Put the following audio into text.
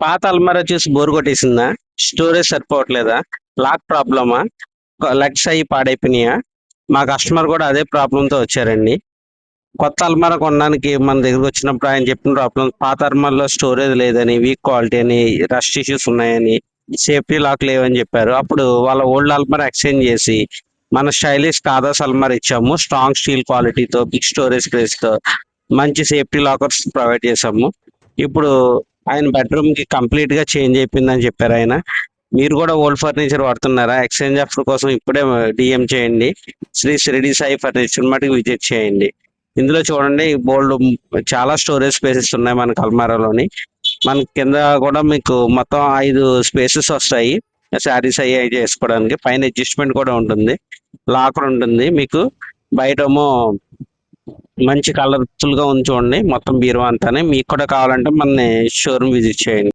పాత అల్మారా చూసి bore కొట్టేసిందా? Storage సరిపోవట్లేదా? Lock ప్రాబ్లమా? లెగ్స్ అయ్యి పాడైపోయినాయా? మా కస్టమర్ కూడా అదే ప్రాబ్లంతో వచ్చారండి. కొత్త అల్మారా కొనడానికి మన దగ్గరకు వచ్చినప్పుడు ఆయన చెప్పిన ప్రాబ్లం పాత అల్మారాలో స్టోరేజ్ లేదని, వీక్ క్వాలిటీ అని, రస్ట్ ఇష్యూస్ ఉన్నాయని, సేఫ్టీ లాక్ లేవని చెప్పారు. అప్పుడు వాళ్ళ ఓల్డ్ అల్మారా ఎక్స్చేంజ్ చేసి మన స్టైలిష్ కాదాస్ అల్మారా ఇచ్చాము. స్ట్రాంగ్ స్టీల్ క్వాలిటీతో, బిగ్ స్టోరేజ్ స్పేస్తో, మంచి సేఫ్టీ లాకర్స్ ప్రొవైడ్ చేసాము. ఇప్పుడు ఆయన బెడ్రూమ్ కి కంప్లీట్ గా చేంజ్ అయిపోయిందని చెప్పారు ఆయన. మీరు కూడా ఓల్డ్ ఫర్నిచర్ వాడుతున్నారా? ఎక్స్చేంజ్ ఆఫర్ కోసం ఇప్పుడే డిఎం చేయండి. శ్రీ షిరిడి సాయి ఫర్నిచర్ మటుకు విజిట్ చేయండి. ఇందులో చూడండి బోల్డ్ చాలా స్టోరేజ్ స్పేసెస్ ఉన్నాయి మనకి అల్మారాలోని. మన కింద కూడా మీకు మొత్తం 5 స్పేసెస్ వస్తాయి. శారీస్ అయ్యి చేసుకోవడానికి పైన అడ్జస్ట్మెంట్ కూడా ఉంటుంది. లాకర్ ఉంటుంది మీకు. బయటేమో మంచి కలర్ఫుల్ గా ఉంది చూడండి మొత్తం బీరువా అంతానే. మీకు కూడా కావాలంటే మన షోరూమ్ విజిట్ చేయండి.